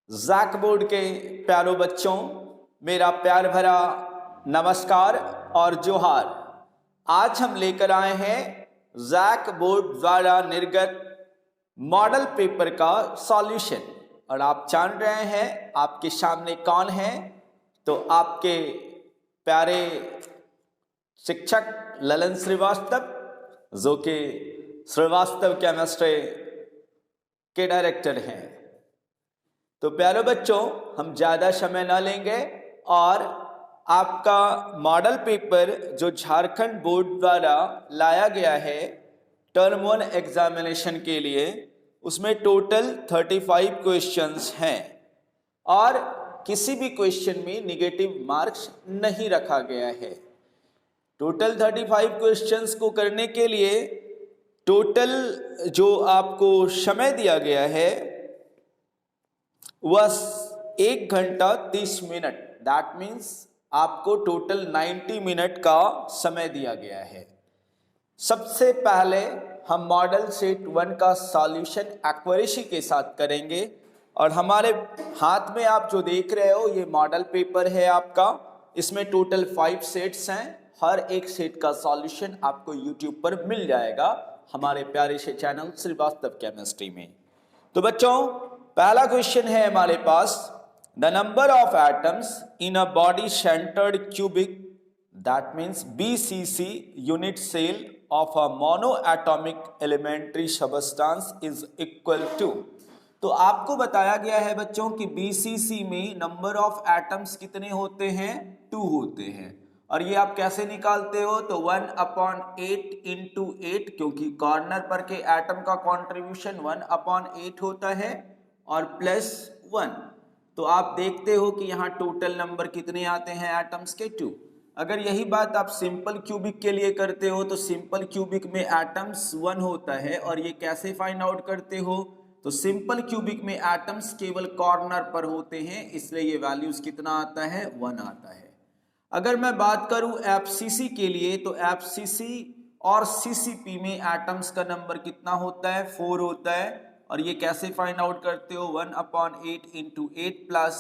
JAC board के प्यारो बच्चों, मेरा प्यार भरा नमस्कार और जोहार। आज हम लेकर आए हैं जैक बोर्ड द्वारा निर्गत मॉडल पेपर का सॉल्यूशन। और आप जान रहे हैं आपके सामने कौन है, तो आपके प्यारे शिक्षक ललन श्रीवास्तव, जो कि श्रीवास्तव केमिस्ट्री के डायरेक्टर हैं। तो प्यारे बच्चों, हम ज़्यादा समय ना लेंगे और आपका मॉडल पेपर जो झारखंड बोर्ड द्वारा लाया गया है टर्म 1 एग्जामिनेशन के लिए, उसमें टोटल 35 क्वेश्चंस हैं और किसी भी क्वेश्चन में नेगेटिव मार्क्स नहीं रखा गया है। टोटल 35 क्वेश्चंस को करने के लिए टोटल जो आपको समय दिया गया है वह 1 घंटा 30 मिनट। दैट मीन्स आपको टोटल 90 मिनट का समय दिया गया है। सबसे पहले हम मॉडल सेट 1 का सॉल्यूशन एक्यूरेसी के साथ करेंगे। और हमारे हाथ में आप जो देख रहे हो ये मॉडल पेपर है आपका। इसमें टोटल 5 सेट्स हैं। हर एक सेट का सॉल्यूशन आपको यूट्यूब पर मिल जाएगा हमारे प्यारे से चैनल श्रीवास्तव केमिस्ट्री में। तो बच्चों, पहला क्वेश्चन है हमारे पास, the number of atoms in a body centred cubic, that means BCC unit cell of a mono atomic elementary substance is equal to. तो आपको बताया गया है बच्चों कि BCC में नंबर ऑफ एटम्स कितने होते हैं, 2 होते हैं। और ये आप कैसे निकालते हो, तो 1/8 इंटू 8, क्योंकि कॉर्नर पर के एटम का कॉन्ट्रीब्यूशन 1/8 होता है, और प्लस 1। तो आप देखते हो कि यहाँ टोटल नंबर कितने आते हैं एटम्स के, 2। अगर यही बात आप सिंपल क्यूबिक के लिए करते हो तो सिंपल क्यूबिक में एटम्स 1 होता है। और ये कैसे फाइंड आउट करते हो, तो सिंपल क्यूबिक में एटम्स केवल कॉर्नर पर होते हैं, इसलिए ये वैल्यूज कितना आता है, 1 आता है। अगर मैं बात करूं FCC के लिए, तो FCC और CCP में एटम्स का नंबर कितना होता है, 4 होता है। और ये कैसे फाइंड आउट करते हो, 1/8 into 8 plus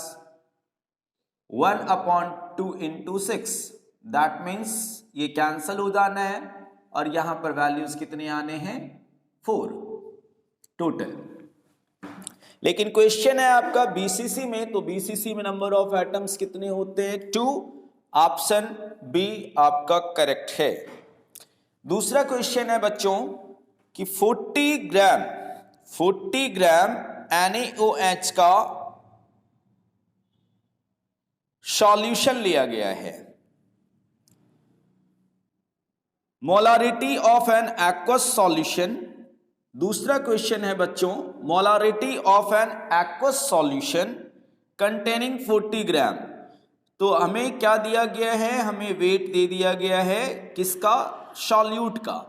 1/2 into 6। That means ये कैंसल हो जाना है और यहां पर वैल्यूज कितने आने हैं, 4 टोटल। लेकिन क्वेश्चन है आपका BCC में, तो BCC में नंबर ऑफ एटम्स कितने होते हैं, 2। ऑप्शन बी आपका करेक्ट है। दूसरा क्वेश्चन है बच्चों कि 40 ग्राम NaOH का सॉल्यूशन लिया गया है। Molarity of an aqueous solution. दूसरा क्वेश्चन है बच्चों, molarity of an aqueous solution containing 40 ग्राम। तो हमें क्या दिया गया है, हमें वेट दे दिया गया है किसका, सॉल्यूट का।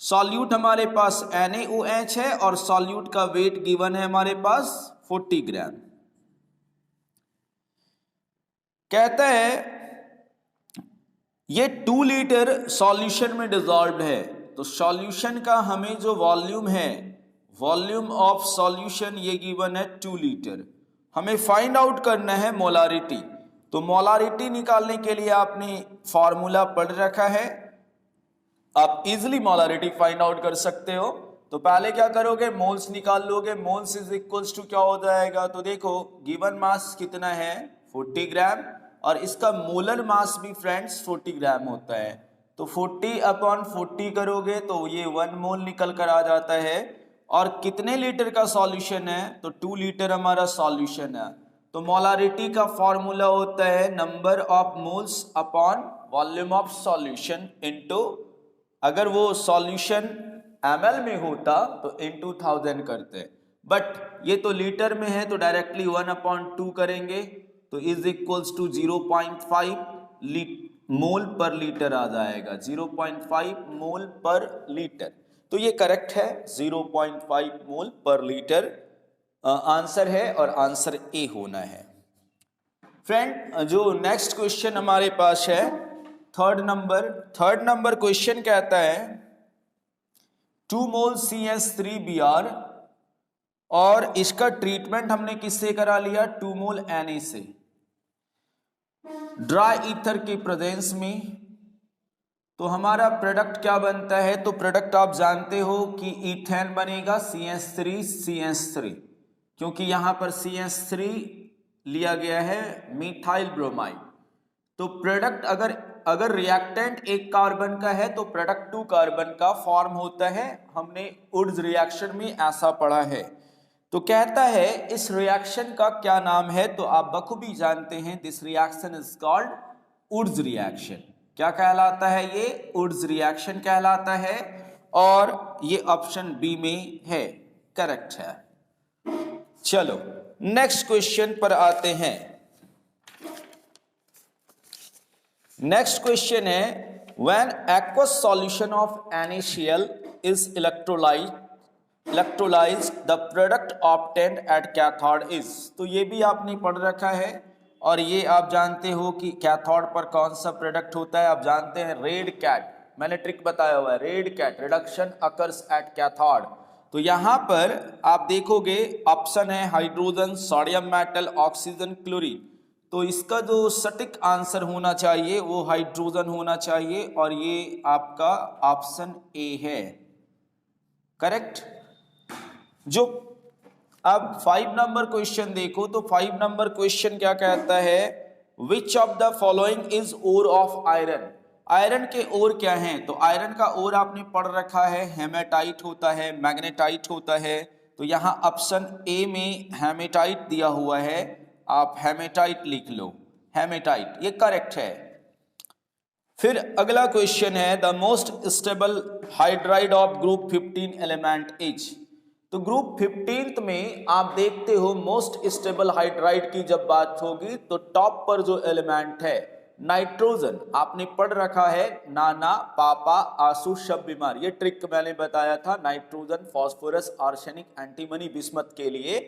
सॉल्यूट हमारे पास NaOH है और सॉल्यूट का वेट गिवन है हमारे पास 40 ग्राम। कहता है ये 2 लीटर सॉल्यूशन में डिसॉल्व्ड है। तो सॉल्यूशन का हमें जो वॉल्यूम है, वॉल्यूम ऑफ सॉल्यूशन ये गिवन है 2 लीटर। हमें फाइंड आउट करना है मोलारिटी। तो मोलारिटी निकालने के लिए आपने फॉर्मूला पढ़ रखा है, आप इजिली मोलारिटी फाइंड आउट कर सकते हो। तो पहले क्या करोगे, मोल्स निकाल लोगे। मोल्स इज इक्वल्स टू क्या हो जाएगा, तो देखो गिवन मास कितना है, 40 ग्राम, और इसका मोलर मास भी फ्रेंड्स 40 ग्राम होता है। तो 40/40 करोगे तो ये 1 मोल निकल कर आ जाता है। और कितने लीटर का सॉल्यूशन है, तो 2 लीटर हमारा सॉल्यूशन है। तो मोलारिटी का फॉर्मूला होता है number of moles upon volume of solution into, अगर वो सॉल्यूशन ml में होता तो इनटू 1000 करते, बट ये तो लीटर में है तो डायरेक्टली 1/2 करेंगे, तो इज इक्वल्स टू 0.5 मोल पर लीटर आ जाएगा, 0.5 मोल पर लीटर। तो ये करेक्ट है, 0.5 मोल पर लीटर आंसर है और आंसर ए होना है। फ्रेंड, जो नेक्स्ट क्वेश्चन हमारे पास है थर्ड नंबर क्वेश्चन कहता है 2 मोल CH3Br और इसका ट्रीटमेंट हमने किससे करा लिया, 2 मोल Na से ड्राई ईथर के प्रेजेंस में। तो हमारा प्रोडक्ट क्या बनता है, तो प्रोडक्ट आप जानते हो कि इथेन बनेगा CH3CH3, क्योंकि यहां पर CH3 लिया गया है मिथाइल ब्रोमाइड। तो प्रोडक्ट अगर रिएक्टेंट एक कार्बन का है तो प्रोडक्ट 2 कार्बन का फॉर्म होता है। हमने वुड्स रिएक्शन में ऐसा पढ़ा है। तो कहता है इस रिएक्शन का क्या नाम है, तो आप बखूबी जानते हैं, this reaction is called Wurtz reaction. क्या कहलाता है ये, वुड्स रिएक्शन कहलाता है, और ये ऑप्शन बी में है, करेक्ट है। चलो नेक्स्ट क्वेश्चन पर आते हैं। नेक्स्ट क्वेश्चन है, when aqueous solution of NaCl is electrolyzed the product obtained at cathode is। तो ये भी आपने पढ़ रखा है, और ये आप जानते हो कि कैथोड पर कौन सा प्रोडक्ट होता है। आप जानते हैं रेड कैट, मैंने ट्रिक बताया हुआ है, red cat reduction occurs at cathode. तो यहां पर आप देखोगे ऑप्शन है hydrogen, sodium metal, oxygen, chlorine. तो इसका जो सटीक आंसर होना चाहिए वो हाइड्रोजन होना चाहिए, और ये आपका ऑप्शन ए है, करेक्ट। जो अब 5 नंबर क्वेश्चन देखो, तो 5 नंबर क्वेश्चन क्या कहता है, which of the following is ore of iron. Iron के ओर क्या हैं, तो आयरन का ओर आपने पढ़ रखा है, हेमेटाइट होता है, मैग्नेटाइट होता है। तो यहां ऑप्शन ए में हेमेटाइट दिया हुआ है, आप हेमेटाइट लिख लो, हेमेटाइट ये करेक्ट है। फिर अगला क्वेश्चन है, the most stable hydride of group 15 element is. तो ग्रुप 15 में आप देखते हो मोस्ट स्टेबल हाइड्राइड की जब बात होगी तो टॉप पर जो एलिमेंट है नाइट्रोजन, आपने पढ़ रखा है, नाना, पापा, आंसू, शब, बीमार। ये ट्रिक मैंने बताया था nitrogen, phosphorus, arsenic, antimony, bismuth के लिए।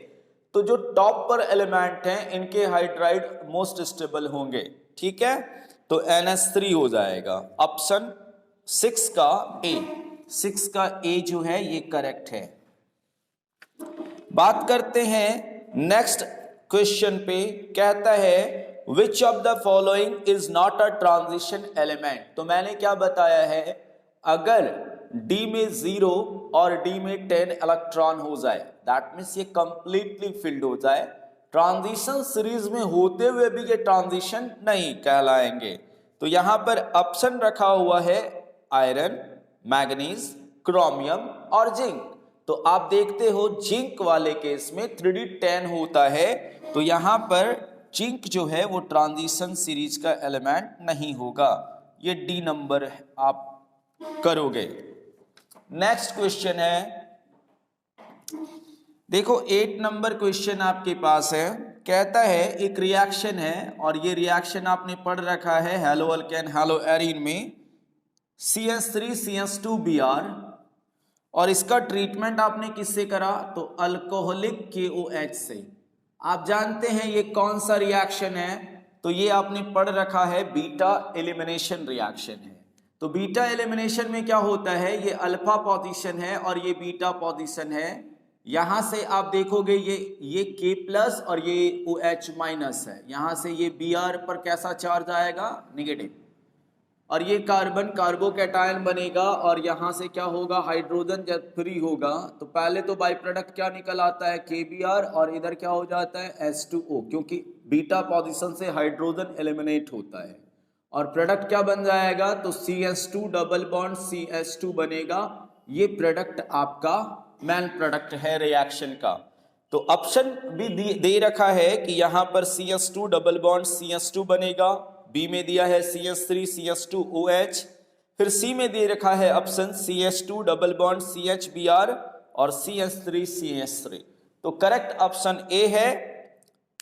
तो जो टॉप पर एलिमेंट हैं इनके हाइड्राइड मोस्ट स्टेबल होंगे, ठीक है। तो NH3 हो जाएगा, ऑप्शन 6 का ए, 6 का ए जो है ये करेक्ट है। बात करते हैं नेक्स्ट क्वेश्चन पे, कहता है which of the following is not a transition element. तो मैंने क्या बताया है, अगर D में 0 और D में 10 इलेक्ट्रॉन हो जाए, दैट मीन्स ये कंप्लीटली फिल्ड हो जाए, ट्रांजिशन सीरीज में होते हुए भी ये ट्रांजिशन नहीं कहलाएंगे। तो यहां पर ऑप्शन रखा हुआ है आयरन, मैग्नीज, क्रोमियम और जिंक। तो आप देखते हो जिंक वाले केस में 3D10 होता है, तो यहां पर जिंक जो है वो ट्रांजिशन सीरीज का एलिमेंट नहीं होगा, ये डी नंबर आप करोगे। नेक्स्ट क्वेश्चन है, देखो 8 नंबर क्वेश्चन आपके पास है, कहता है एक रिएक्शन है, और ये रिएक्शन आपने पढ़ रखा है हेलो अल्केन हेलो एरीन में, CH3CH2Br, और इसका ट्रीटमेंट आपने किससे करा, तो अल्कोहलिक KOH से। आप जानते हैं ये कौन सा रिएक्शन है, तो ये आपने पढ़ रखा है बीटा एलिमिनेशन रिएक्शन है। तो बीटा एलिमिनेशन में क्या होता है, ये अल्फा पोजीशन है और ये बीटा पोजीशन है। यहां से आप देखोगे ये K प्लस और ये OH माइनस है, यहां से ये Br पर कैसा चार्ज आएगा, निगेटिव, और ये कार्बन कार्बोकैटायन बनेगा, और यहां से क्या होगा, हाइड्रोजन जब फ्री होगा तो पहले तो बाई प्रोडक्ट क्या निकल आता है KBr, और इधर क्या हो जाता है H2O, क्योंकि बीटा पोजीशन से हाइड्रोजन एलिमिनेट होता है, और प्रोडक्ट क्या बन जाएगा, तो CH2 डबल बॉन्ड CH2 बनेगा। ये प्रोडक्ट आपका मेन प्रोडक्ट है रिएक्शन का। तो ऑप्शन भी दे रखा है कि यहां पर CH2 डबल बॉन्ड CH2 बनेगा, बी में दिया है CH3CH2OH, फिर सी में दे रखा है option CH2 double bond CHBr और CH3CH3। तो करेक्ट ऑप्शन ए है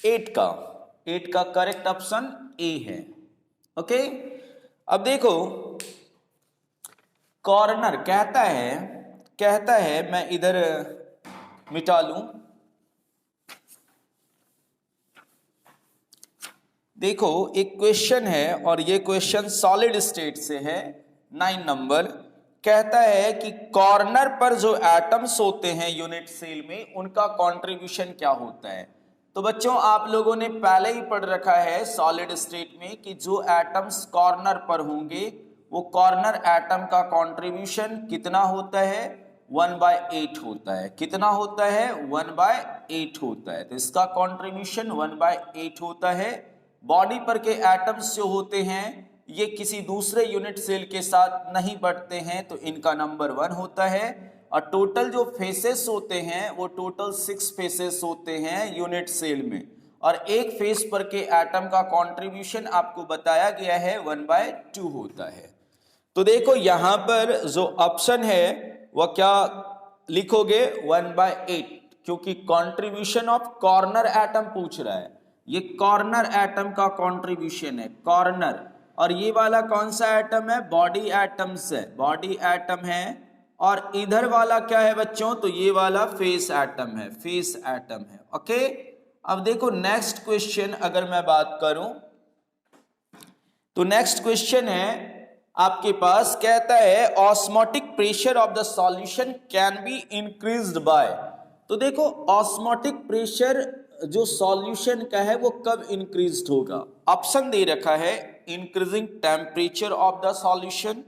8 का करेक्ट ऑप्शन ए है। ओके, अब देखो कॉर्नर कहता है मैं इधर मिटा लूं, देखो एक क्वेश्चन है और ये क्वेश्चन सॉलिड स्टेट से है 9 नंबर। कहता है कि कॉर्नर पर जो एटम्स होते हैं यूनिट सेल में उनका कंट्रीब्यूशन क्या होता है। तो बच्चों आप लोगों ने पहले ही पढ़ रखा है सॉलिड स्टेट में कि जो एटम्स कॉर्नर पर होंगे वो कॉर्नर एटम का कंट्रीब्यूशन कितना होता है, 1/8 होता है। कितना होता है, 1/8 होता है। तो इसका कंट्रीब्यूशन 1/8 होता है। बॉडी पर के एटम्स जो होते हैं ये किसी दूसरे यूनिट सेल के साथ नहीं बढ़ते हैं तो इनका नंबर 1 होता है। और टोटल जो फेसेस होते हैं वो टोटल 6 फेसेस होते हैं यूनिट सेल में, और एक फेस पर के एटम का कंट्रीब्यूशन आपको बताया गया है 1/2 होता है। तो देखो यहां पर जो ऑप्शन है वह क्या लिखोगे, 1/8, क्योंकि कंट्रीब्यूशन ऑफ कॉर्नर एटम पूछ रहा है। ये कॉर्नर एटम का कंट्रीब्यूशन है, कॉर्नर। और ये वाला कौन सा एटम है, बॉडी एटम्स है, बॉडी एटम है। और इधर वाला क्या है बच्चों, तो ये वाला फेस एटम है, फेस एटम है। ओके, अब देखो नेक्स्ट क्वेश्चन अगर मैं बात करूं तो नेक्स्ट क्वेश्चन है आपके पास, कहता है osmotic pressure of the solution can be increased by. तो देखो ऑस्मोटिक प्रेशर जो सॉल्यूशन का है वो कब इंक्रीज होगा। ऑप्शन दे रखा है, increasing temperature of the solution,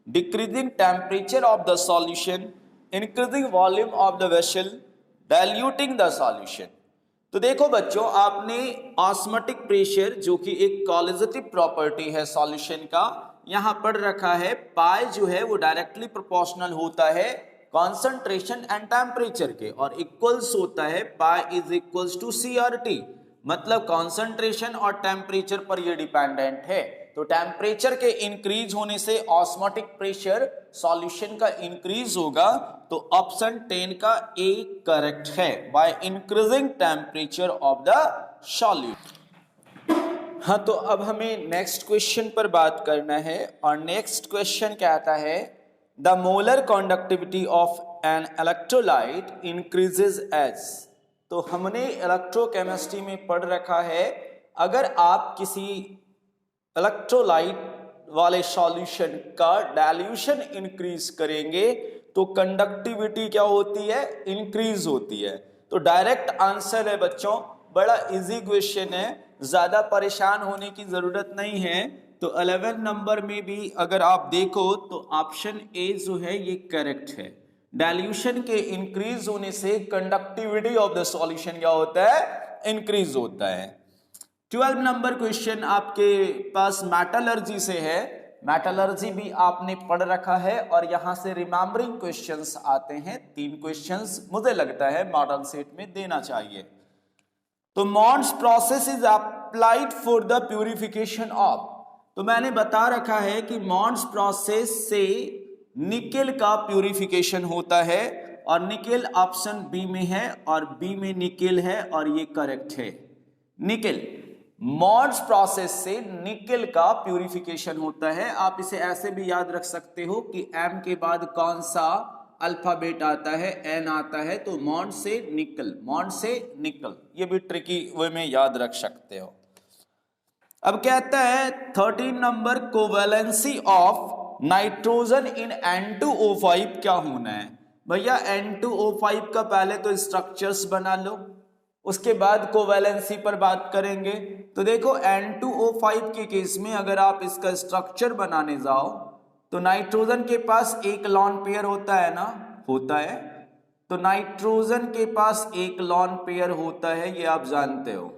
decreasing temperature of the solution, increasing volume of the vessel, diluting the solution. तो देखो बच्चों आपने ऑस्मोटिक प्रेशर जो कि एक कॉलिजेटिव प्रॉपर्टी है सॉल्यूशन का, यहां पढ़ रखा है। पाई जो है वो डायरेक्टली प्रोपोर्शनल होता है कॉन्सेंट्रेशन एंड टेम्परेचर के, और इक्वल्स होता है pi is equals to c r t, मतलब कॉन्सेंट्रेशन और टेम्परेचर पर ये डिपेंडेंट है। तो टेम्परेचर के इंक्रीज होने से ऑस्मोटिक प्रेशर सॉल्यूशन का इंक्रीज होगा। तो ऑप्शन 10 का ए करेक्ट है, by increasing temperature of the solution. हाँ, तो अब हमें नेक्स्ट क्वेश्चन पर बात करना है, और नेक्स्ट क्वेश्चन कहता है the molar conductivity of an electrolyte increases as. तो हमने इलेक्ट्रोकेमिस्ट्री में पढ़ रखा है, अगर आप किसी इलेक्ट्रोलाइट वाले सॉल्यूशन का डाइल्यूशन इंक्रीज करेंगे तो कंडक्टिविटी क्या होती है, इंक्रीज होती है। तो डायरेक्ट आंसर है बच्चों, बड़ा इजी क्वेश्चन है, ज्यादा परेशान होने की जरूरत नहीं है। तो 11 नंबर में भी अगर आप देखो तो ऑप्शन ए जो है ये करेक्ट है। डाइल्यूशन के इंक्रीज होने से कंडक्टिविटी ऑफ द सॉल्यूशन क्या होता है, इंक्रीज होता है। 12 नंबर क्वेश्चन आपके पास मेटलर्जी से है। मेटलर्जी भी आपने पढ़ रखा है, और यहां से रिमेंबरिंग क्वेश्चंस आते हैं। 3 क्वेश्चंस मुझे लगता है मॉडल सेट में देना चाहिए। तो Mond's process is applied for the purification of. तो मैंने बता रखा है कि मॉन्स प्रोसेस से निकेल का प्यूरिफिकेशन होता है, और निकेल ऑप्शन बी में है, और बी में निकेल है, और ये करेक्ट है। निकेल, मॉन्स प्रोसेस से निकेल का प्यूरिफिकेशन होता है। आप इसे ऐसे भी याद रख सकते हो कि एम के बाद कौन सा अल्फाबेट आता है, एन आता है, तो मॉन्ड से निकल, मॉन्ड से निकल, ये भी ट्रिकी वे में याद रख सकते हो। अब कहता है 13 number, covalency of nitrogen in N2O5 क्या होना है। भैया N2O5 का पहले तो स्ट्रक्चर्स बना लो, उसके बाद कोवैलेंसी पर बात करेंगे। तो देखो N2O5 के केस में अगर आप इसका स्ट्रक्चर बनाने जाओ तो नाइट्रोजन के पास एक लॉन पेयर होता है ना, होता है। तो नाइट्रोजन के पास एक लॉन पेयर होता है, ये आप जानते हो।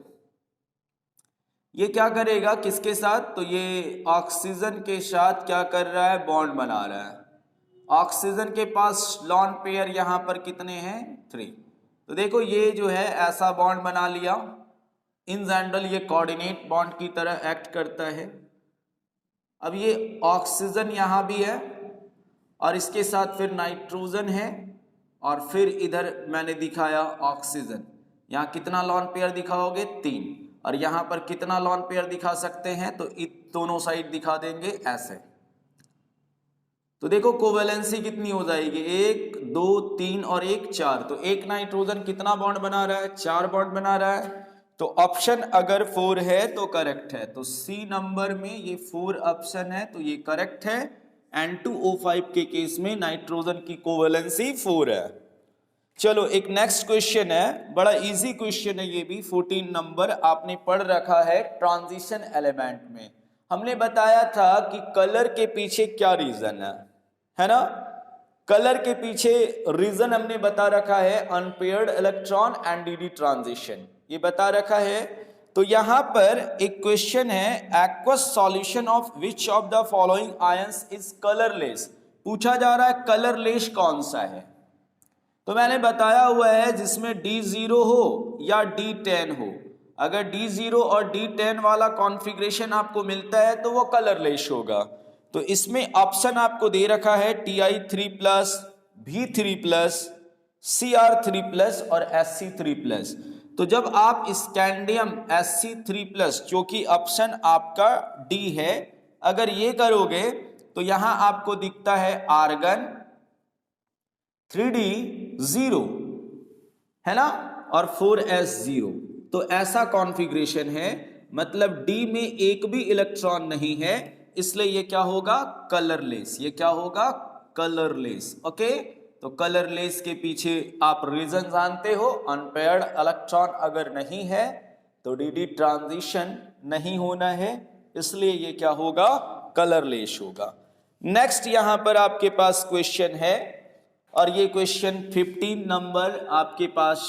ये क्या करेगा किसके साथ, तो ये ऑक्सीजन के साथ क्या कर रहा है, बॉन्ड बना रहा है। ऑक्सीजन के पास लॉन पेयर यहां पर कितने हैं, 3। तो देखो ये जो है ऐसा बॉन्ड बना लिया। इन जनरल ये कोऑर्डिनेट बॉन्ड की तरह एक्ट करता है। अब ये ऑक्सीजन यहां भी है, और इसके साथ फिर नाइट्रोजन है, और फिर इधर मैंने दिखाया ऑक्सीजन। यहाँ कितना लॉन पेयर दिखाओगे, 3। और यहां पर कितना लॉन पेयर दिखा सकते हैं, तो दोनों साइड दिखा देंगे ऐसे। तो देखो कोवैलेंसी कितनी हो जाएगी, 1 2 3 और 1 4। तो एक नाइट्रोजन कितना बॉन्ड बना रहा है, 4 बॉन्ड बना रहा है। तो ऑप्शन अगर 4 है तो करेक्ट है। तो सी नंबर में ये 4 ऑप्शन है, तो ये करेक्ट है। N2O5 के केस में नाइट्रोजन की कोवेलेंसी 4 है। चलो एक नेक्स्ट क्वेश्चन है, बड़ा इजी क्वेश्चन है ये भी, 14 नंबर आपने पढ़ रखा है ट्रांजिशन एलिमेंट में। हमने बताया था कि कलर के पीछे क्या रीजन है ना? कलर के पीछे रीजन हमने बता रखा है unpaired electron and D transition, ये बता रखा है। तो यहां पर एक क्वेश्चन है, aqueous solution of which of the following ions is colourless. पूछा जा रहा है कलरलेस कौन सा है। तो मैंने बताया हुआ है जिसमें D0 हो या D10 हो। अगर D0 और D10 वाला कॉन्फ़िगरेशन आपको मिलता है तो वो कलरलेस होगा। तो इसमें ऑप्शन आपको दे रखा है Ti3+, V3+, Cr3+ और Sc3+। तो जब आप स्कैंडियम Sc3+, जो कि ऑप्शन आपका डी है, अगर ये करोगे तो यहां आपको दिखता है आर्गन 3D0 है ना, और 4s0। तो ऐसा कॉन्फ़िगरेशन है, मतलब D में एक भी इलेक्ट्रॉन नहीं है, इसलिए ये क्या होगा? कलरलेस। ये क्या होगा? कलरलेस। ओके, तो कलरलेस के पीछे आप रीजन जानते हो, अनपेयर्ड इलेक्ट्रॉन अगर नहीं है तो डी ट्रांजिशन नहीं होना है, इसलिए ये क्या होगा? कलरलेस होगा। नेक्स्ट यहां पर आपके पास क्वेश्चन है, और ये क्वेश्चन 15 नंबर आपके पास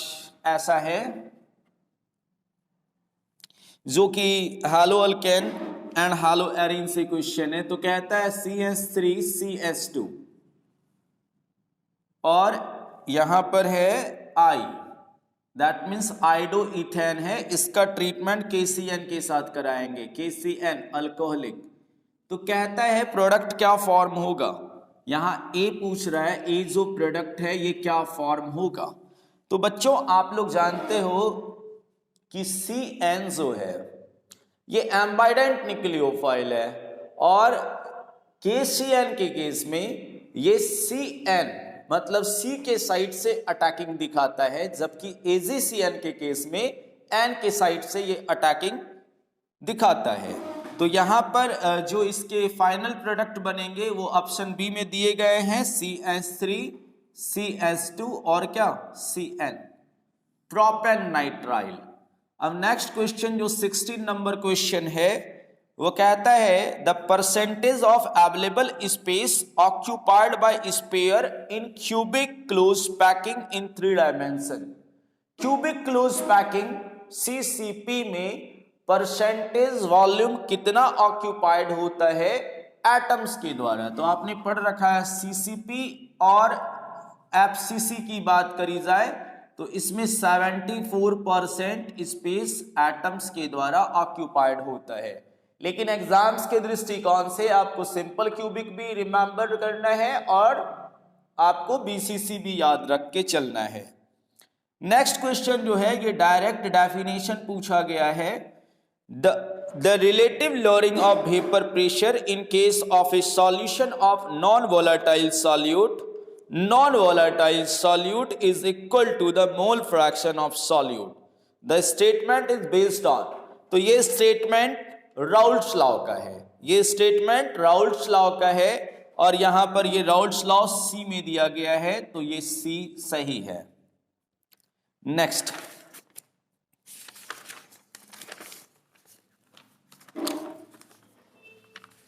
ऐसा है, जो कि hello alkane and hello arene से क्वेश्चन है। तो कहता है CH3CH2 और यहां पर है I, दैट मीन्स आइडो इथेन है। इसका ट्रीटमेंट KCN के साथ कराएंगे, KCN अल्कोहलिक। तो कहता है प्रोडक्ट क्या फॉर्म होगा। यहां ए पूछ रहा है, ए जो प्रोडक्ट है ये क्या फॉर्म होगा। तो बच्चों आप लोग जानते हो कि CN जो है ये एम्बाइडेंट न्यूक्लियोफाइल है, और KCN के केस में ये CN मतलब C के साइड से अटैकिंग दिखाता है, जबकि AgCN के केस में N के साइड से ये अटैकिंग दिखाता है। तो यहां पर जो इसके फाइनल प्रोडक्ट बनेंगे वो ऑप्शन बी में दिए गए हैं, CH3 CH2 और क्या? CN, propane nitrile. अब नेक्स्ट क्वेश्चन जो 16 नंबर क्वेश्चन है, वो कहता है the percentage of available space occupied by sphere in cubic close packing in 3 dimension. Cubic close packing CCP में परसेंटेज वॉल्यूम कितना ऑक्यूपाइड होता है एटम्स के द्वारा। तो आपने पढ़ रखा है CCP और FCC की बात करी जाए तो इसमें 74% स्पेस एटम्स के द्वारा ऑक्यूपाइड होता है। लेकिन एग्जाम्स के दृष्टिकोण से आपको सिंपल क्यूबिक भी रिमेंबर करना है और आपको BCC भी याद रख के चलना है। नेक्स्ट क्वेश्चन जो है ये डायरेक्ट डेफिनेशन पूछा गया है, the relative lowering of vapor pressure in case of a solution of non-volatile solute is equal to the mole fraction of solute. The statement is based on, तो ये statement Raoult's law का है, ये statement Raoult's law का है, और यहां पर ये राउल्ट्स लॉ C में दिया गया है, तो ये C सही है। नेक्स्ट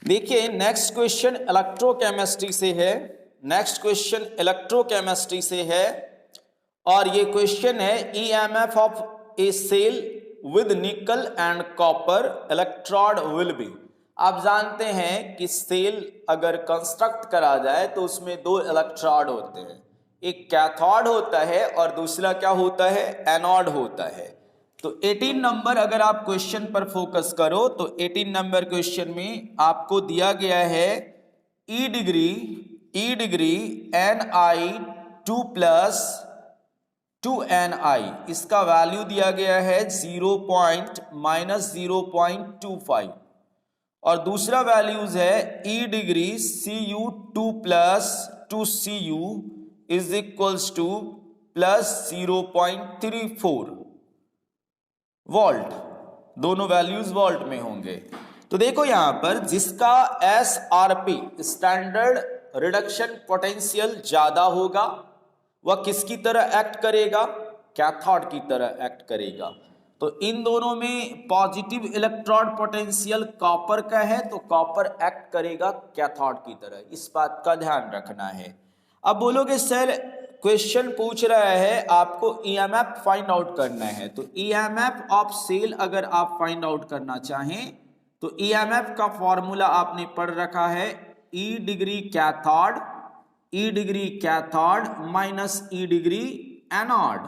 देखिए, नेक्स्ट क्वेश्चन इलेक्ट्रोकेमिस्ट्री से है। नेक्स्ट क्वेश्चन इलेक्ट्रोकेमिस्ट्री से है, और ये क्वेश्चन है EMF of a cell with nickel and copper electrode will be. आप जानते हैं कि सेल अगर कंस्ट्रक्ट करा जाए तो उसमें 2 इलेक्ट्रोड होते हैं, एक कैथोड होता है और दूसरा क्या होता है? एनोड होता है। तो 18 नंबर अगर आप क्वेश्चन पर फोकस करो तो 18 नंबर क्वेश्चन में आपको दिया गया है E डिग्री Ni 2+2Ni, इसका वैल्यू दिया गया है -0.25, और दूसरा वैल्यूज है E degree Cu 2+2Cu is equals to +0.34 volt. दोनों वैल्यूज वोल्ट में होंगे। तो देखो यहां पर जिसका SRP स्टैंडर्ड रिडक्शन पोटेंशियल ज्यादा होगा वह किसकी तरह एक्ट करेगा, कैथोड की तरह एक्ट करेगा। तो इन दोनों में पॉजिटिव इलेक्ट्रोड पोटेंशियल कॉपर का है तो कॉपर एक्ट करेगा कैथोड की तरह, इस बात का ध्यान रखना है। अब बोलोगे सर क्वेश्चन पूछ रहा है आपको EMF फाइंड आउट करना है, तो EMF ऑफ सेल अगर आप फाइंड आउट करना चाहें तो EMF का फॉर्मूला आपने पढ़ रखा है, E degree cathode minus E degree anode.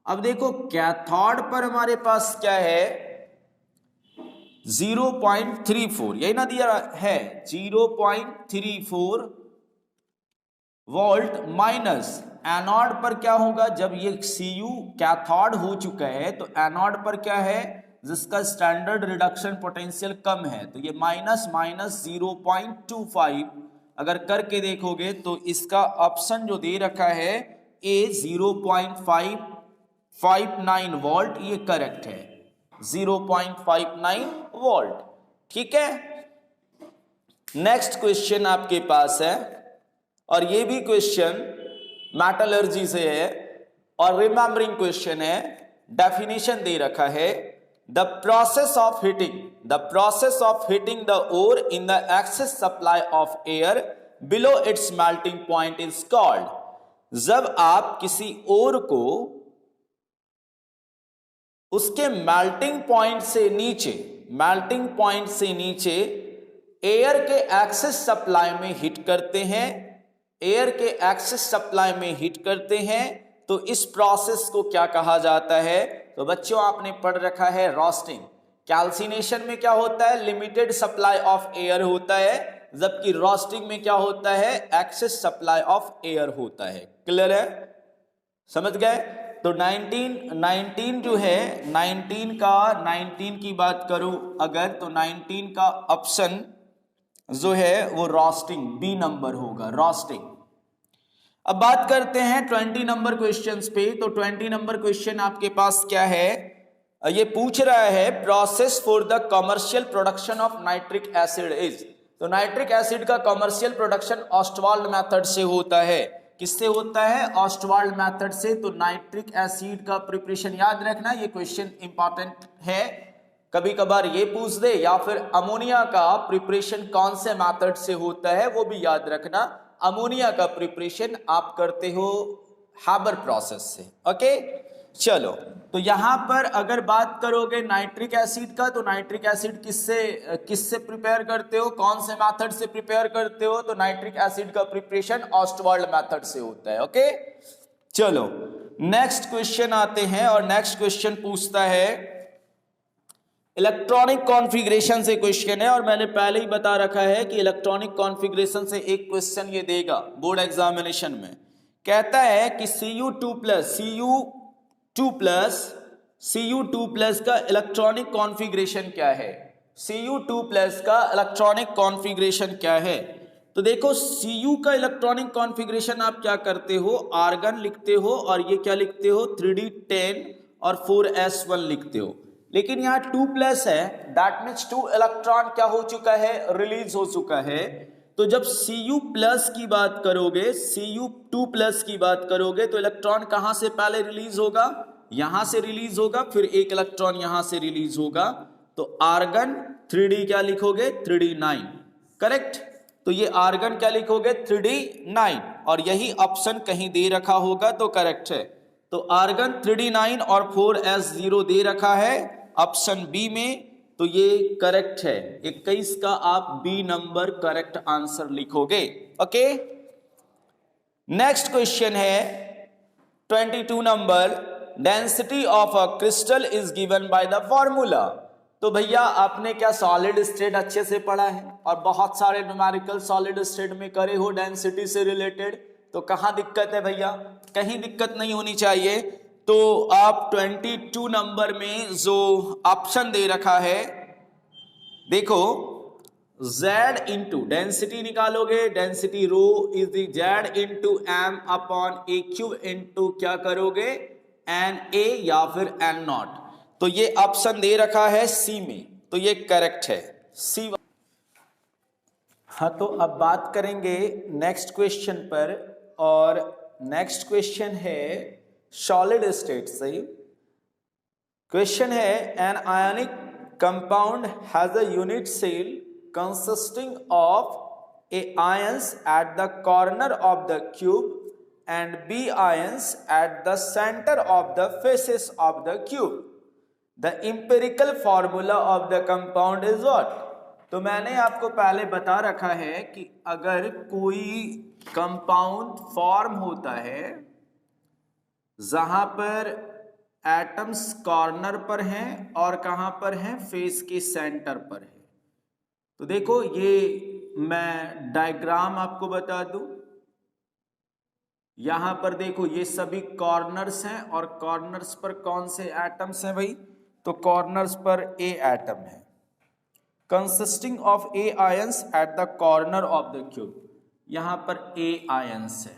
अब देखो कैथोड पर हमारे पास क्या है 0.34, यही ना दिया है 0.34 वोल्ट, माइनस एनोड पर क्या होगा जब ये Cu कैथोड हो चुका है तो एनोड पर क्या है जिसका स्टैंडर्ड रिडक्शन पोटेंशियल कम है, तो ये माइनस 0.25 अगर करके देखोगे तो इसका ऑप्शन जो दे रखा है A 0.559 वोल्ट, ये करेक्ट है 0.59 वोल्ट। ठीक है, नेक्स्ट क्वेश्चन आपके पास है और ये भी क्वेश्चन मेटलर्जी से है और रिमेंबरिंग क्वेश्चन है। डेफिनेशन दे रखा है the process of heating the ore in the excess supply of air below its melting point is called. जब आप किसी ओर को उसके मेल्टिंग पॉइंट से नीचे एयर के एक्सेस सप्लाई में हिट करते हैं, तो इस प्रोसेस को क्या कहा जाता है। तो बच्चों आपने पढ़ रखा है रोस्टिंग। कैल्सिनेशन में क्या होता है, लिमिटेड सप्लाई ऑफ एयर होता है, जबकि रोस्टिंग में क्या होता है, एक्सेस सप्लाई ऑफ एयर होता है। क्लियर है, समझ गए। तो 19 जो है 19 की बात करूं अगर, तो 19 का ऑप्शन जो है वो रोस्टिंग, बी नंबर होगा, रोस्टिंग। अब बात करते हैं 20 नंबर क्वेश्चंस पे। तो 20 नंबर क्वेश्चन आपके पास क्या है, ये पूछ रहा है process for the commercial production of nitric acid is. तो नाइट्रिक एसिड का कमर्शियल प्रोडक्शन ऑस्टवाल्ड मेथड से होता है। किससे होता है, ऑस्टवाल्ड मेथड से। तो नाइट्रिक एसिड का प्रिपरेशन याद रखना, ये क्वेश्चन इंपॉर्टेंट है, कभी कभार ये पूछ दे, या फिर अमोनिया का प्रिपरेशन कौन से मेथड से होता है वो भी याद रखना। अमोनिया का प्रिपरेशन आप करते हो हैबर प्रोसेस से। ओके चलो, तो यहां पर अगर बात करोगे नाइट्रिक एसिड का, तो नाइट्रिक एसिड किससे प्रिपेयर करते हो, कौन से मेथड से प्रिपेयर करते हो। तो नाइट्रिक एसिड का प्रिपरेशन ऑस्टवाल्ड मेथड से होता है। ओके चलो नेक्स्ट क्वेश्चन आते हैं और नेक्स्ट क्वेश्चन पूछता है इलेक्ट्रॉनिक कॉन्फ़िगरेशन से क्वेश्चन है। और मैंने पहले ही बता रखा है कि इलेक्ट्रॉनिक कॉन्फ़िगरेशन से एक क्वेश्चन ये देगा बोर्ड एग्जामिनेशन में। कहता है कि Cu2+ का इलेक्ट्रॉनिक कॉन्फ़िगरेशन क्या है। Cu2+ का इलेक्ट्रॉनिक कॉन्फ़िगरेशन क्या है। तो देखो Cu का इलेक्ट्रॉनिक कॉन्फ़िगरेशन आप क्या करते हो, आर्गन लिखते हो और ये क्या लिखते हो 3d10 और 4s1 लिखते हो। लेकिन यहाँ 2+ है, दैट मीन्स 2 इलेक्ट्रॉन क्या हो चुका है, रिलीज हो चुका है। तो जब Cu+ की बात करोगे, Cu2+ की बात करोगे, तो इलेक्ट्रॉन कहां से पहले रिलीज होगा, यहां से रिलीज होगा, फिर एक इलेक्ट्रॉन यहां से रिलीज होगा। तो आर्गन 3d क्या लिखोगे 3d9, करेक्ट। तो ये आर्गन क्या लिखोगे 3d9 और यही ऑप्शन कहीं दे रखा होगा तो करेक्ट है। तो आर्गन 3d9 और 4s0 दे रखा है ऑप्शन बी में, तो ये करेक्ट है। 21 का आप बी नंबर करेक्ट आंसर लिखोगे। ओके नेक्स्ट क्वेश्चन है 22 number, density of a crystal is given by the formula. तो भैया आपने क्या सॉलिड स्टेट अच्छे से पढ़ा है और बहुत सारे न्यूमेरिकल सॉलिड स्टेट में करे हो डेंसिटी से रिलेटेड, तो कहां दिक्कत है भैया, कहीं दिक्कत नहीं होनी चाहिए। तो आप 22 नंबर में जो ऑप्शन दे रखा है, देखो Z इंटू डेंसिटी निकालोगे, density rho is the Z into M upon AQ into क्या करोगे NA या फिर N0। तो ये ऑप्शन दे रखा है सी में, तो ये करेक्ट है, C1। हाँ, तो अब बात करेंगे नेक्स्ट क्वेश्चन पर, और नेक्स्ट क्वेश्चन है सॉलिड स्टेट से। क्वेश्चन है an ionic compound has a unit cell consisting of a ions at the corner of the cube and B ions at the center of the faces of the cube. The empirical formula of the compound is what? तो मैंने आपको पहले बता रखा है कि अगर कोई कंपाउंड फॉर्म होता है जहां पर एटम्स कॉर्नर पर हैं और कहां पर हैं, फेस के सेंटर पर है। तो देखो, ये मैं डायग्राम आपको बता दूं। यहां पर देखो, ये सभी कॉर्नर्स हैं और कॉर्नर्स पर कौन से एटम्स हैं भाई? तो कॉर्नर्स पर ए एटम है, consisting of a ions at the corner of the cube. यहां पर ए आयंस है,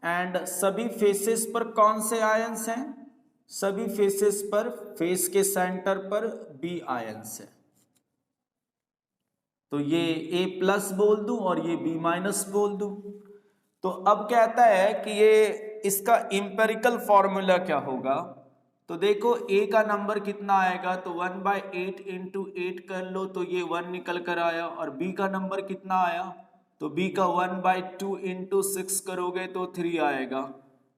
एंड सभी फेसेस पर कौन से आयंस हैं? सभी फेसेस पर, फेस के सेंटर पर बी आयंस है। तो ये ए प्लस बोल दूं और ये बी माइनस बोल दूं। तो अब कहता है कि ये इसका इंपेरिकल फॉर्मूला क्या होगा? तो देखो, a का नंबर कितना आएगा? तो 1/8 इंटू 8 कर लो तो ये 1 निकल कर आया। और b का नंबर कितना आया? तो b का 1/2 इंटू 6 करोगे तो 3 आएगा।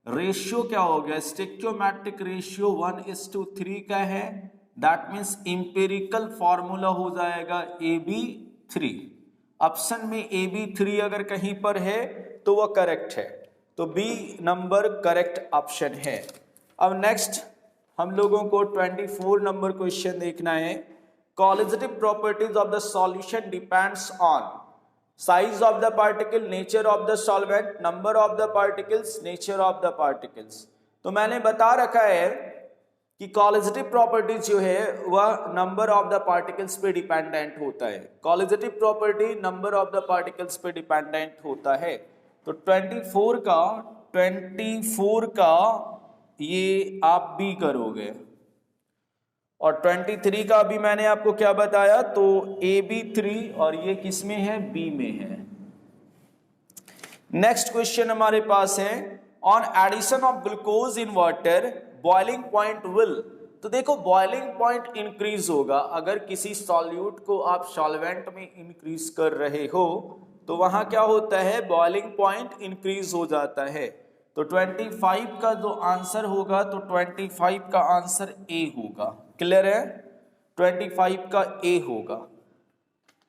रेशियो क्या हो गया? स्टेक्योमेट्रिक रेशियो 1:3 का है। दैट मीन्स इंपेरिकल फॉर्मूला हो जाएगा AB3। ऑप्शन में AB3 अगर कहीं पर है तो वह करेक्ट है, तो बी नंबर करेक्ट ऑप्शन है। अब नेक्स्ट हम लोगों को 24 नंबर क्वेश्चन देखना है। Colligative properties of the solution depends on size of the particle, nature of the solvent, number of the particles, nature of the particles. तो मैंने बता रखा है कि कॉलिजेटिव प्रॉपर्टीज जो है वह नंबर ऑफ द पार्टिकल्स पे डिपेंडेंट होता है। Colligative property number of the particles पे डिपेंडेंट होता है। तो 24 का ये आप भी करोगे, और 23 का भी मैंने आपको क्या बताया? तो AB3, और ये किस में है? B में है। नेक्स्ट क्वेश्चन हमारे पास है on addition of glucose in water boiling point will. तो देखो, बॉइलिंग पॉइंट इंक्रीज होगा अगर किसी सॉल्यूट को आप सॉल्वेंट में इंक्रीज कर रहे हो, तो वहां क्या होता है? बॉइलिंग पॉइंट इंक्रीज हो जाता है। तो 25 का जो आंसर होगा, तो 25 का आंसर ए होगा। क्लियर है? 25 का ए होगा।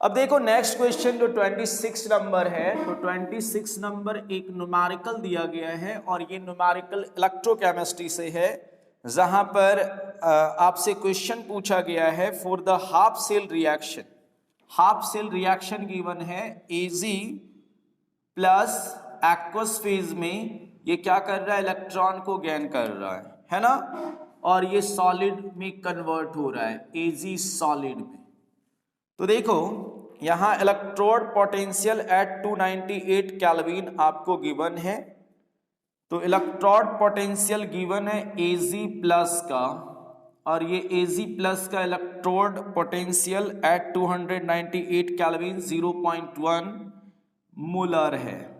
अब देखो नेक्स्ट क्वेश्चन जो 26 नंबर है, तो 26 नंबर एक न्यूमेरिकल दिया गया है, और ये न्यूमेरिकल इलेक्ट्रोकेमिस्ट्री से है, जहां पर आपसे क्वेश्चन पूछा गया है for the half cell reaction. Half cell reaction given है Ag प्लस एक्वस फेज में ये क्या कर रहा है? इलेक्ट्रॉन को गेन कर रहा है ना, और ये सॉलिड में कन्वर्ट हो रहा है, Ag सॉलिड में। तो देखो, यहां इलेक्ट्रोड पोटेंशियल एट 298 केल्विन आपको गिवन है। तो इलेक्ट्रोड पोटेंशियल गिवन है Ag प्लस का, और ये Ag प्लस का electrode potential at 298 kelvin 0.1 molar है।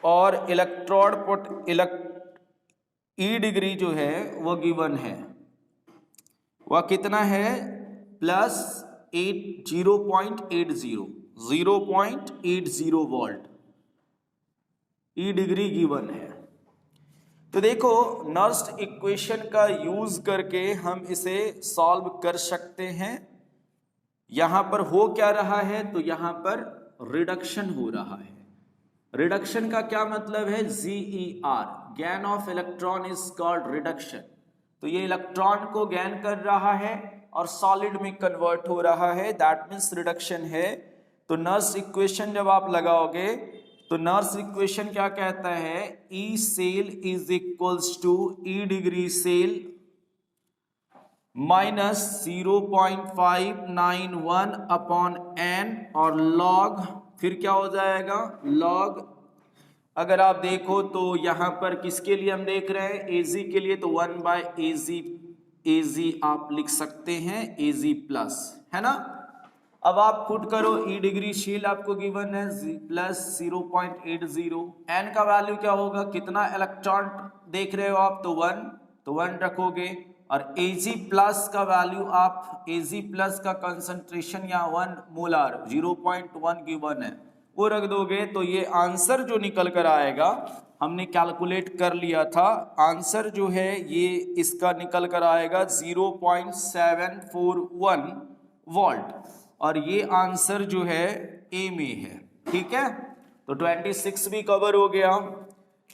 और ई डिग्री जो है वो गिवन है, वह कितना है? प्लस 0.80 वोल्ट ई डिग्री गिवन है। तो देखो, नर्स्ट इक्वेशन का यूज करके हम इसे सॉल्व कर सकते हैं। यहां पर हो क्या रहा है? तो यहां पर रिडक्शन हो रहा है। रिडक्शन का क्या मतलब है? GER, gain of electron is called reduction. तो ये इलेक्ट्रॉन को गेन कर रहा है और सॉलिड में कन्वर्ट हो रहा है, दैट मीन्स रिडक्शन है। तो नर्स इक्वेशन जब आप लगाओगे, तो नर्स इक्वेशन क्या कहता है? E cell is equals to E degree cell minus 0.591 upon n, और लॉग फिर क्या हो जाएगा? लॉग, अगर आप देखो तो यहां पर किसके लिए हम देख रहे हैं? Ag के लिए, तो 1/Ag Ag आप लिख सकते हैं Ag प्लस, है ना। अब आप पुट करो, ई डिग्री शील्ड आपको गिवन है प्लस 0.80, n का वैल्यू क्या होगा, कितना इलेक्ट्रॉन देख रहे हो आप, तो 1, तो 1 रखोगे, और Ag प्लस का वैल्यू आप, Ag प्लस का कंसंट्रेशन या 1 मोलार 0.1 गिवन है, वो रख दोगे, तो ये आंसर जो निकल कर आएगा, हमने कैलकुलेट कर लिया था, आंसर जो है ये इसका निकल कर आएगा 0.741 वोल्ट, और ये आंसर जो है ए में है, ठीक है। तो 26 भी कवर हो गया।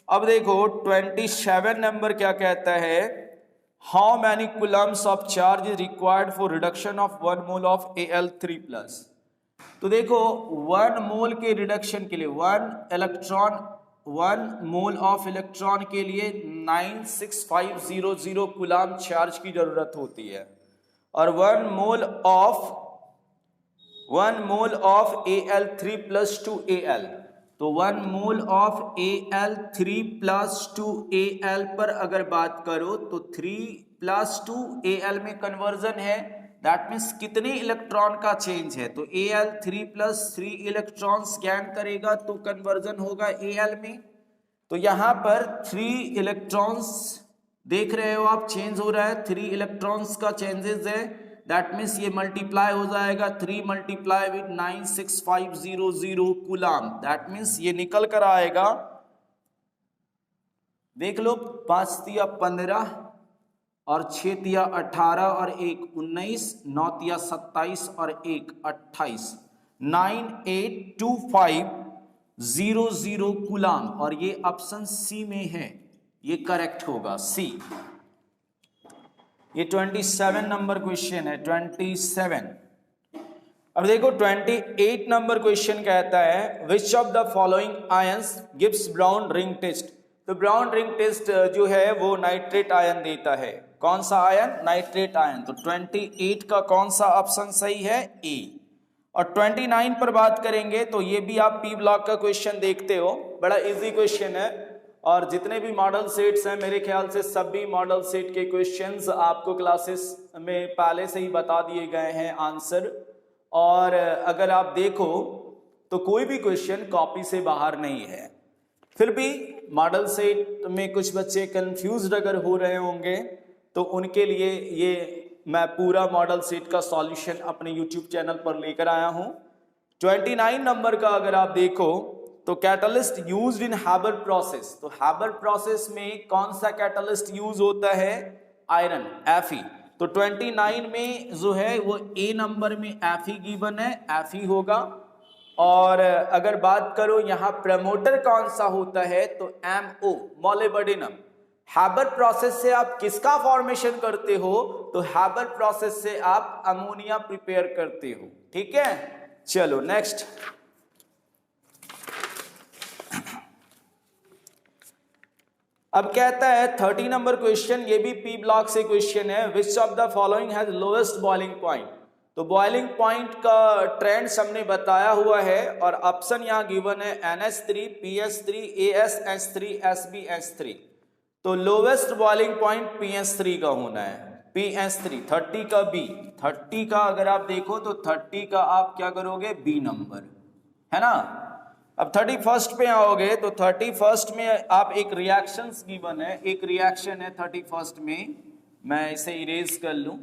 अब देखो 27 नंबर क्या कहता है, how many Coulomb's of charge is required for reduction of 1 mole of Al3+। तो देखो 1 मोल के रिडक्शन के लिए 1 मोल ऑफ इलेक्ट्रॉन के लिए 96500 कूलम चार्ज की जरूरत होती है, और 1 मोल ऑफ Al3+2Al, तो 1 मोल ऑफ Al3+2Al पर अगर बात करो तो 3+2Al में कन्वर्जन है, दैट मीन्स कितने इलेक्ट्रॉन का चेंज है, तो Al3+3 इलेक्ट्रॉन स्कैन करेगा तो कन्वर्जन होगा Al में, तो यहां पर 3 इलेक्ट्रॉन्स देख रहे हो आप, चेंज हो रहा है, 3 इलेक्ट्रॉन्स का चेंजेस है, दैट मीन्स ये मल्टीप्लाई हो जाएगा 3 multiply with 96500 coulomb, that means ये निकल कर आएगा, देख लो 5 तिया 15 और 6 तिया 18 और 1 19, 9 तिया 27 और 1 28, 982500 कूलम, और ये ऑप्शन सी में है, ये करेक्ट होगा सी। ये 27 नंबर क्वेश्चन है, 27। अब देखो 28 नंबर क्वेश्चन कहता है, which of the following ions gives brown ring test. तो ब्राउन रिंग टेस्ट जो है वो नाइट्रेट आयन देता है, कौन सा आयन, नाइट्रेट आयन, तो 28 का कौन सा ऑप्शन सही है, ए। और 29 पर बात करेंगे तो ये भी आप पी ब्लॉक का क्वेश्चन देखते हो, बड़ा इजी क्वेश्चन है, और जितने भी मॉडल सेट्स हैं मेरे ख्याल से सभी मॉडल सेट के क्वेश्चंस आपको क्लासेस में पहले से ही बता दिए गए हैं आंसर, और अगर आप देखो तो कोई भी क्वेश्चन कॉपी से बाहर नहीं है। फिर भी मॉडल सेट में कुछ बच्चे कंफ्यूज्ड अगर हो रहे होंगे तो उनके लिए ये मैं पूरा मॉडल सेट का सॉल्यूशन अपने यूट्यूब चैनल पर लेकर आया हूं। 29 नंबर का अगर आप देखो तो catalyst used in Haber process, तो हैबर प्रोसेस में कौन सा कैटलिस्ट यूज होता है, आयरन, Fe। तो 29 में जो है वो ए नंबर में Fe गिवन है, Fe होगा। और अगर बात करो यहाँ प्रमोटर कौन सा होता है, तो MO, मोलिब्डेनम। हैबर प्रोसेस से आप किसका फॉर्मेशन करते हो, तो हैबर प्रोसेस से आप अमोनिया प्रिपेयर करते हो, ठीक है। चलो नेक्स्ट, अब कहता है 30 नंबर क्वेश्चन, ये भी पी ब्लॉक से क्वेश्चन है, which of the following has lowest boiling point. तो बॉइलिंग पॉइंट का ट्रेंड हमने बताया हुआ है, और ऑप्शन यहाँ गिवन है NH3, PS3, ASH3, SbH3। तो लोवेस्ट बॉइलिंग पॉइंट PS3 का होना है, PS3। 30 का बी, 30 का अगर आप देखो तो 30 का आप क्या करोगे, बी नंबर, है ना। अब 31 पे आओगे तो 31 में आप एक रिएक्शन गिवन है, एक रिएक्शन है 31 में, मैं इसे इरेज कर लूं,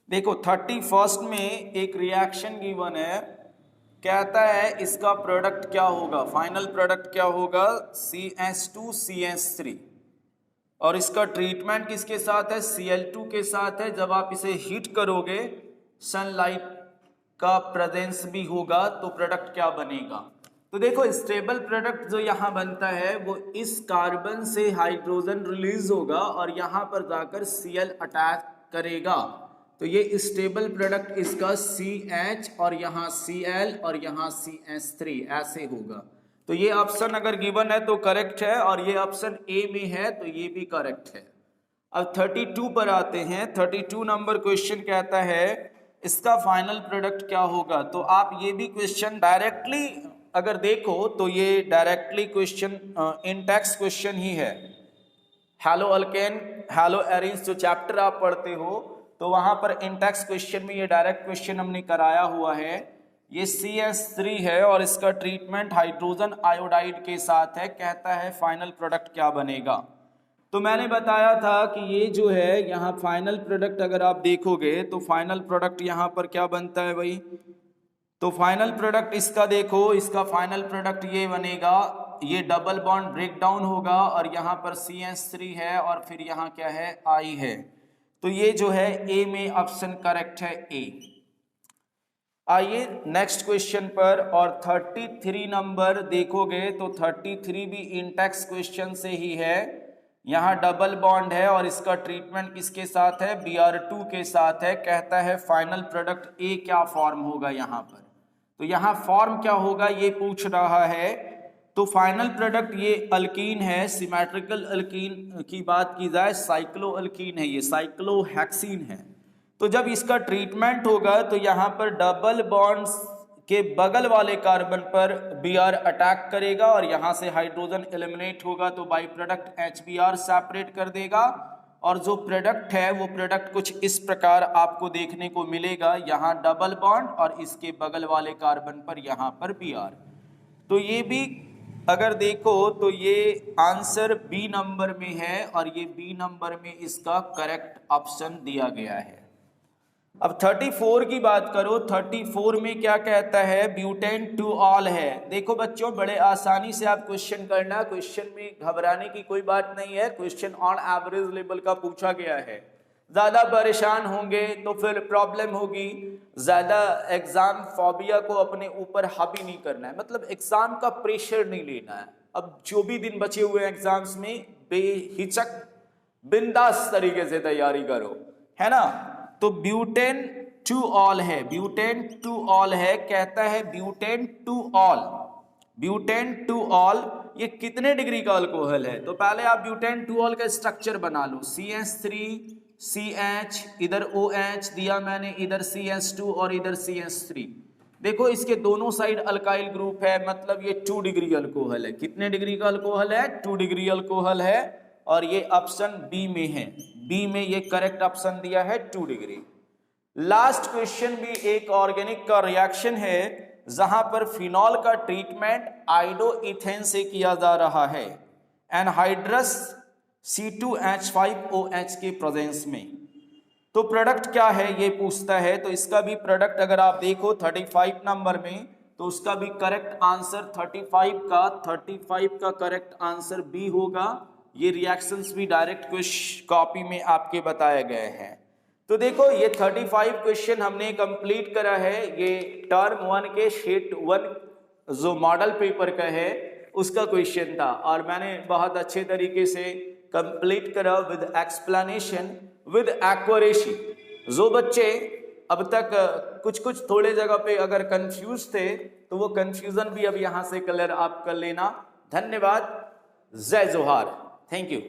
देखो 31 में एक रिएक्शन गिवन है, कहता है इसका प्रोडक्ट क्या होगा, फाइनल प्रोडक्ट क्या होगा, CH2CH3, और इसका ट्रीटमेंट किसके साथ है, Cl2 के साथ है। जब आप इसे हीट करोगे, सनलाइट का प्रेजेंस भी होगा, तो प्रोडक्ट क्या बनेगा, तो देखो स्टेबल प्रोडक्ट जो यहाँ बनता है वो इस कार्बन से हाइड्रोजन रिलीज होगा और यहाँ पर जाकर Cl अटैक करेगा, तो ये स्टेबल प्रोडक्ट इसका CH और यहाँ Cl और यहाँ CH3 ऐसे होगा। तो ये ऑप्शन अगर गिवन है तो करेक्ट है, और ये ऑप्शन ए में है तो ये भी करेक्ट है। अब 32 पर आते हैं। 32 नंबर क्वेश्चन कहता है इसका फाइनल प्रोडक्ट क्या होगा। तो आप ये भी क्वेश्चन डायरेक्टली अगर देखो तो ये directly question in text question ही है। हैलो अल्केन, हैलो एरिन्स जो चैप्टर आप पढ़ते हो तो वहां पर इन टेक्स्ट क्वेश्चन में ये डायरेक्ट क्वेश्चन हमने कराया हुआ है। ये CS3 है और इसका ट्रीटमेंट हाइड्रोजन आयोडाइड के साथ है। कहता है फाइनल प्रोडक्ट क्या बनेगा। तो मैंने बताया था कि ये जो है यहाँ फाइनल प्रोडक्ट अगर आप देखोगे तो फाइनल प्रोडक्ट यहाँ पर क्या बनता है भाई। तो फाइनल प्रोडक्ट इसका देखो, इसका फाइनल प्रोडक्ट ये बनेगा, ये डबल बॉन्ड ब्रेक डाउन होगा और यहाँ पर CS3 है और फिर यहाँ क्या है I है। तो ये जो है ए में ऑप्शन करेक्ट है ए। आइए नेक्स्ट क्वेश्चन पर, और 33 नंबर देखोगे तो 33 भी इंटेक्स क्वेश्चन से ही है। यहाँ डबल बॉन्ड है और इसका ट्रीटमेंट किसके साथ है, Br2 के साथ है। कहता है फाइनल प्रोडक्ट ए क्या फॉर्म होगा यहाँ पर। तो यहाँ फॉर्म क्या होगा ये पूछ रहा है। तो फाइनल प्रोडक्ट ये अल्कीन है, सिमेट्रिकल अल्कीन की बात की जाए साइक्लो अल्कीन है, ये साइक्लोहेक्सीन है। तो जब इसका ट्रीटमेंट होगा तो यहाँ पर डबल बॉन्ड्स के बगल वाले कार्बन पर Br अटैक करेगा और यहाँ से हाइड्रोजन एलिमिनेट होगा तो बाई प्रोडक्ट HBr सेपरेट कर देगा और जो प्रोडक्ट है वो प्रोडक्ट कुछ इस प्रकार आपको देखने को मिलेगा। यहाँ डबल बॉन्ड और इसके बगल वाले कार्बन पर यहाँ पर Br। तो ये भी अगर देखो तो ये आंसर बी नंबर में है और ये बी नंबर में इसका करेक्ट ऑप्शन दिया गया है। अब 34 की बात करो, 34 में क्या कहता है, ब्यूटेन टू ऑल है। देखो बच्चों बड़े आसानी से आप क्वेश्चन करना, क्वेश्चन में घबराने की कोई बात नहीं है। क्वेश्चन ऑन एवरेज लेवल का पूछा गया है। ज्यादा परेशान होंगे तो फिर प्रॉब्लम होगी। ज्यादा एग्जाम फोबिया को अपने ऊपर हावी नहीं करना है, मतलब एग्जाम का प्रेशर नहीं लेना है। अब जो भी दिन बचे हुए एग्जाम्स में बेहिचक बिंदास तरीके से तैयारी करो, है ना। तो ब्यूटेन टू ऑल है, ब्यूटेन टू ऑल है। कहता है butane two all, butane two all ये कितने डिग्री का अल्कोहल है। तो पहले आप ब्यूटेन टू ऑल का स्ट्रक्चर बना लो। CH3 CH, इधर OH दिया मैंने, इधर CH2 और इधर CH3। देखो इसके दोनों साइड अल्काइल ग्रुप है, मतलब ये 2 डिग्री अल्कोहल है। कितने डिग्री का अल्कोहल है, 2 डिग्री अल्कोहल है और ये ऑप्शन बी में है। बी में ये करेक्ट ऑप्शन दिया है 2 डिग्री। लास्ट क्वेश्चन भी एक ऑर्गेनिक का रिएक्शन है जहां पर फिनॉल का ट्रीटमेंट आइडोइथेन से किया जा रहा है एनहाइड्रस C2H5OH के प्रेजेंस में। तो प्रोडक्ट क्या है ये पूछता है। तो इसका भी प्रोडक्ट अगर आप देखो 35 नंबर में तो उसका भी करेक्ट आंसर 35 का करेक्ट आंसर बी होगा। ये रिएक्शंस भी डायरेक्ट कॉपी में आपके बताए गए हैं। तो देखो ये 35 क्वेश्चन हमने कंप्लीट करा है। ये टर्म 1 के शीट 1 जो मॉडल पेपर का है उसका क्वेश्चन था और मैंने बहुत अच्छे तरीके से कंप्लीट करा विद एक्सप्लेनेशन विद एक्यूरेसी। जो बच्चे अब तक कुछ थोड़े जगह पे अगर कंफ्यूज थे तो वो कंफ्यूजन भी अब यहाँ से क्लियर आप कर लेना। धन्यवाद, जय जोहार, थैंक यू।